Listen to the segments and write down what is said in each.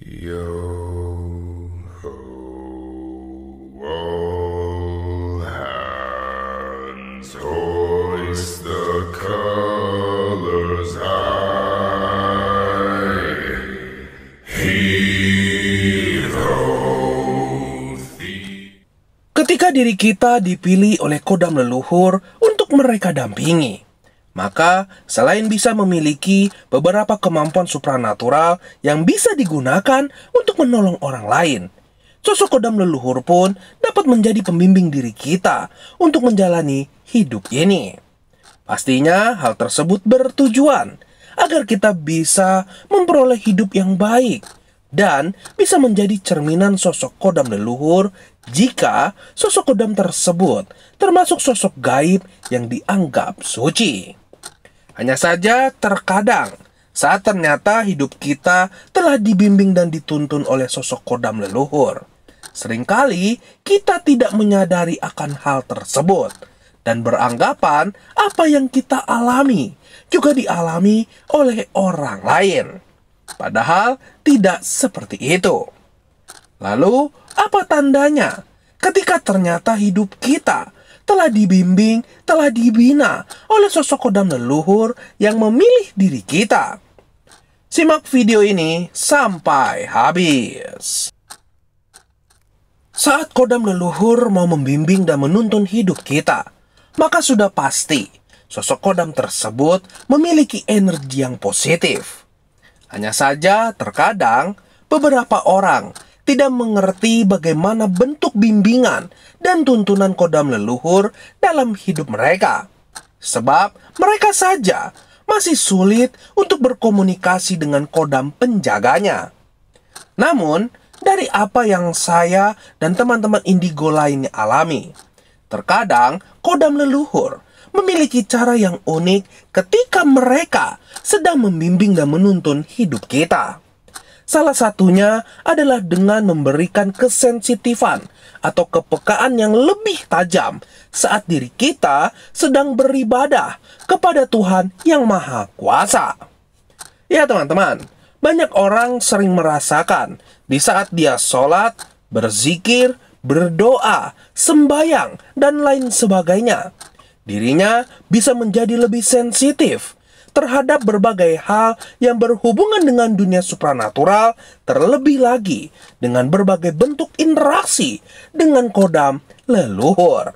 Yo ho, all hands hoist the colors high. Heave ho, Ketika diri kita dipilih oleh kodam leluhur untuk mereka dampingi, maka selain bisa memiliki beberapa kemampuan supranatural yang bisa digunakan untuk menolong orang lain, sosok kodam leluhur pun dapat menjadi pembimbing diri kita untuk menjalani hidup ini. Pastinya hal tersebut bertujuan agar kita bisa memperoleh hidup yang baik dan bisa menjadi cerminan sosok kodam leluhur jika sosok kodam tersebut termasuk sosok gaib yang dianggap suci. Hanya saja terkadang saat ternyata hidup kita telah dibimbing dan dituntun oleh sosok kodam leluhur, seringkali kita tidak menyadari akan hal tersebut dan beranggapan apa yang kita alami juga dialami oleh orang lain. Padahal tidak seperti itu. Lalu, apa tandanya ketika ternyata hidup kita telah dibimbing, telah dibina oleh sosok kodam leluhur yang memilih diri kita? Simak video ini sampai habis. Saat kodam leluhur mau membimbing dan menuntun hidup kita, maka sudah pasti sosok kodam tersebut memiliki energi yang positif. Hanya saja terkadang beberapa orang tidak mengerti bagaimana bentuk bimbingan dan tuntunan kodam leluhur dalam hidup mereka. Sebab mereka saja masih sulit untuk berkomunikasi dengan kodam penjaganya. Namun, dari apa yang saya dan teman-teman indigo lainnya alami, terkadang kodam leluhur memiliki cara yang unik ketika mereka sedang membimbing dan menuntun hidup kita. Salah satunya adalah dengan memberikan kesensitifan atau kepekaan yang lebih tajam saat diri kita sedang beribadah kepada Tuhan yang Maha Kuasa. Ya teman-teman, banyak orang sering merasakan di saat dia sholat, berzikir, berdoa, sembahyang, dan lain sebagainya, dirinya bisa menjadi lebih sensitif terhadap berbagai hal yang berhubungan dengan dunia supranatural, terlebih lagi dengan berbagai bentuk interaksi dengan kodam leluhur.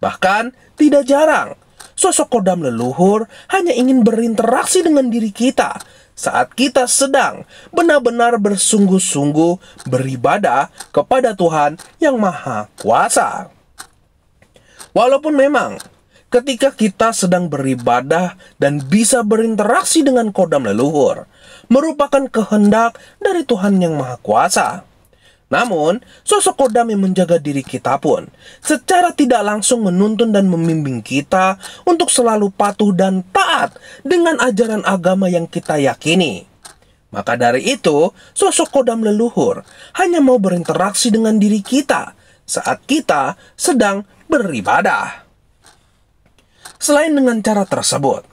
Bahkan tidak jarang, sosok kodam leluhur hanya ingin berinteraksi dengan diri kita saat kita sedang benar-benar bersungguh-sungguh beribadah kepada Tuhan yang Maha Kuasa. Walaupun memang ketika kita sedang beribadah dan bisa berinteraksi dengan kodam leluhur merupakan kehendak dari Tuhan yang Maha Kuasa. Namun, sosok kodam yang menjaga diri kita pun secara tidak langsung menuntun dan membimbing kita untuk selalu patuh dan taat dengan ajaran agama yang kita yakini. Maka dari itu, sosok kodam leluhur hanya mau berinteraksi dengan diri kita saat kita sedang beribadah. Selain dengan cara tersebut,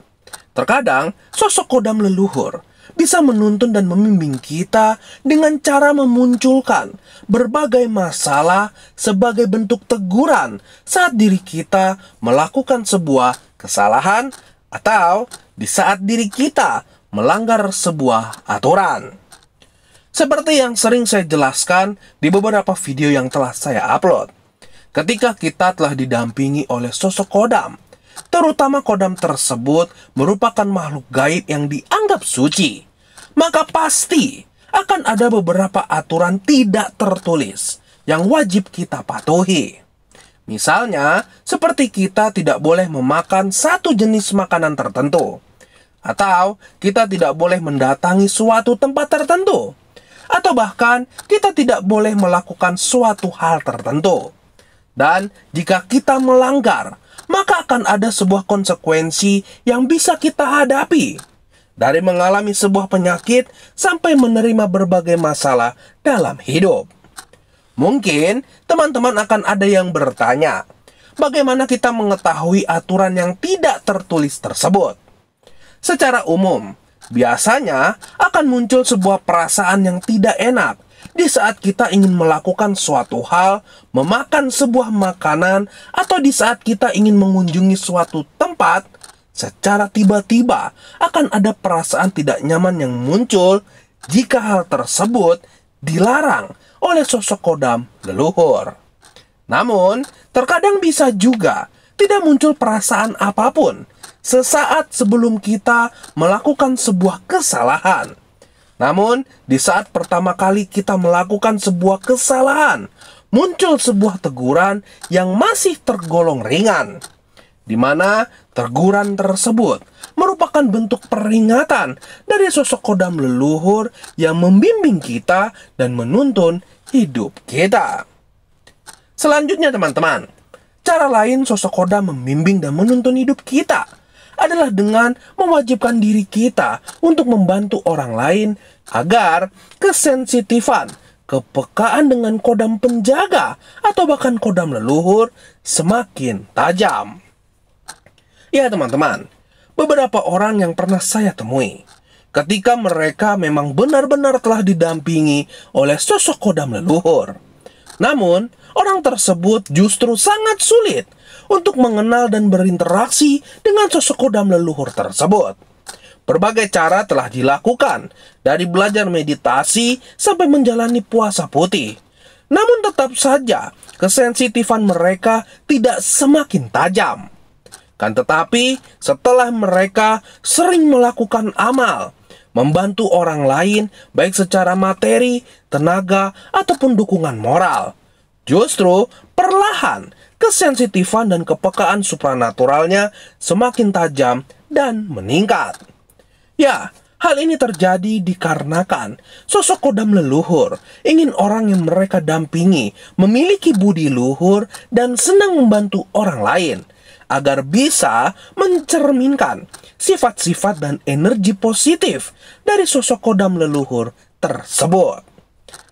terkadang sosok kodam leluhur bisa menuntun dan membimbing kita dengan cara memunculkan berbagai masalah sebagai bentuk teguran saat diri kita melakukan sebuah kesalahan atau di saat diri kita melanggar sebuah aturan. Seperti yang sering saya jelaskan di beberapa video yang telah saya upload, ketika kita telah didampingi oleh sosok kodam, terutama kodam tersebut merupakan makhluk gaib yang dianggap suci, maka pasti akan ada beberapa aturan tidak tertulis yang wajib kita patuhi. Misalnya, seperti kita tidak boleh memakan satu jenis makanan tertentu, atau kita tidak boleh mendatangi suatu tempat tertentu, atau bahkan kita tidak boleh melakukan suatu hal tertentu. Dan jika kita melanggar, maka akan ada sebuah konsekuensi yang bisa kita hadapi, dari mengalami sebuah penyakit sampai menerima berbagai masalah dalam hidup. Mungkin teman-teman akan ada yang bertanya, bagaimana kita mengetahui aturan yang tidak tertulis tersebut? Secara umum, Biasanya akan muncul sebuah perasaan yang tidak enak di saat kita ingin melakukan suatu hal, memakan sebuah makanan, atau di saat kita ingin mengunjungi suatu tempat. Secara tiba-tiba akan ada perasaan tidak nyaman yang muncul jika hal tersebut dilarang oleh sosok kodam leluhur. Namun, terkadang bisa juga tidak muncul perasaan apapun sesaat sebelum kita melakukan sebuah kesalahan. Namun, di saat pertama kali kita melakukan sebuah kesalahan, muncul sebuah teguran yang masih tergolong ringan, di mana teguran tersebut merupakan bentuk peringatan dari sosok kodam leluhur yang membimbing kita dan menuntun hidup kita. Selanjutnya teman-teman, cara lain sosok kodam membimbing dan menuntun hidup kita adalah dengan mewajibkan diri kita untuk membantu orang lain agar kesensitifan, kepekaan dengan kodam penjaga atau bahkan kodam leluhur semakin tajam. Ya teman-teman, beberapa orang yang pernah saya temui, ketika mereka memang benar-benar telah didampingi oleh sosok kodam leluhur, namun orang tersebut justru sangat sulit untuk mengenal dan berinteraksi dengan sosok kodam leluhur tersebut. Berbagai cara telah dilakukan, dari belajar meditasi sampai menjalani puasa putih. Namun tetap saja kesensitifan mereka tidak semakin tajam. Kan tetapi setelah mereka sering melakukan amal, membantu orang lain baik secara materi, tenaga, ataupun dukungan moral, justru perlahan kesensitifan dan kepekaan supranaturalnya semakin tajam dan meningkat. Ya, hal ini terjadi dikarenakan sosok kodam leluhur ingin orang yang mereka dampingi memiliki budi luhur dan senang membantu orang lain, agar bisa mencerminkan sifat-sifat dan energi positif dari sosok kodam leluhur tersebut.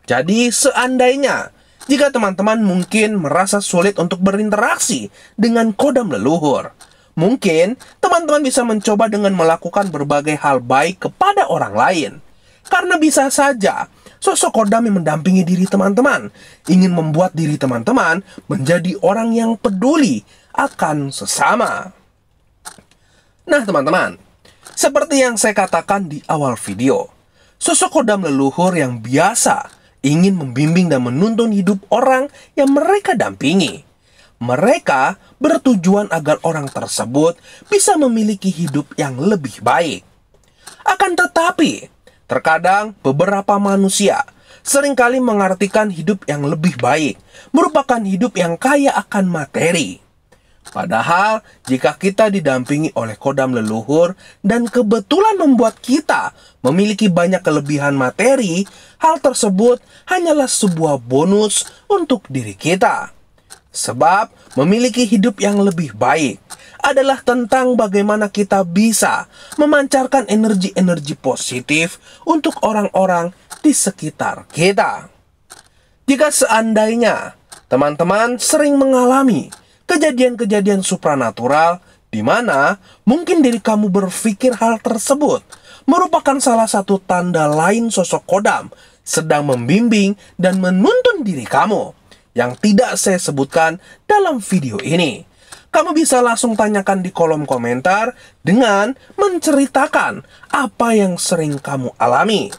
Jadi seandainya jika teman-teman mungkin merasa sulit untuk berinteraksi dengan kodam leluhur, mungkin teman-teman bisa mencoba dengan melakukan berbagai hal baik kepada orang lain. Karena bisa saja sosok kodam yang mendampingi diri teman-teman ingin membuat diri teman-teman menjadi orang yang peduli akan sesama. Nah teman-teman, seperti yang saya katakan di awal video, sosok kodam leluhur yang biasa ingin membimbing dan menuntun hidup orang yang mereka dampingi. Mereka bertujuan agar orang tersebut bisa memiliki hidup yang lebih baik. Akan tetapi, terkadang beberapa manusia seringkali mengartikan hidup yang lebih baik merupakan hidup yang kaya akan materi. Padahal, jika kita didampingi oleh kodam leluhur dan kebetulan membuat kita memiliki banyak kelebihan materi, hal tersebut hanyalah sebuah bonus untuk diri kita. Sebab, memiliki hidup yang lebih baik adalah tentang bagaimana kita bisa memancarkan energi-energi positif untuk orang-orang di sekitar kita. Jika seandainya teman-teman sering mengalami kejadian-kejadian supranatural di mana mungkin diri kamu berpikir hal tersebut merupakan salah satu tanda lain sosok kodam sedang membimbing dan menuntun diri kamu yang tidak saya sebutkan dalam video ini. Kamu bisa langsung tanyakan di kolom komentar dengan menceritakan apa yang sering kamu alami.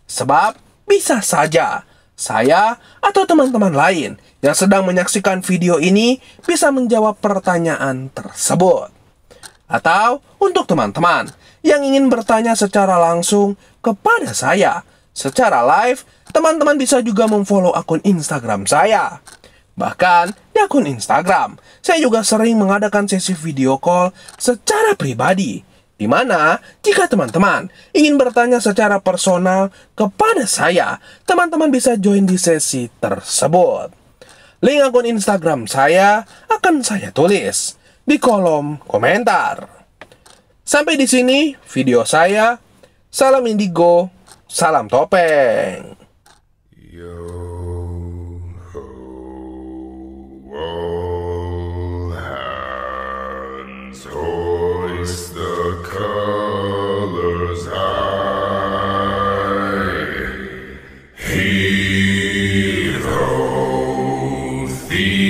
Sebab bisa saja saya atau teman-teman lain yang sedang menyaksikan video ini bisa menjawab pertanyaan tersebut. Atau untuk teman-teman yang ingin bertanya secara langsung kepada saya secara live, teman-teman bisa juga memfollow akun Instagram saya. Bahkan di akun Instagram, saya juga sering mengadakan sesi video call secara pribadi, di mana jika teman-teman ingin bertanya secara personal kepada saya, teman-teman bisa join di sesi tersebut. Link akun Instagram saya akan saya tulis di kolom komentar. Sampai di sini video saya. Salam indigo, salam topeng. Yo ho, all hands hoist the colors high. Heave ho, thief.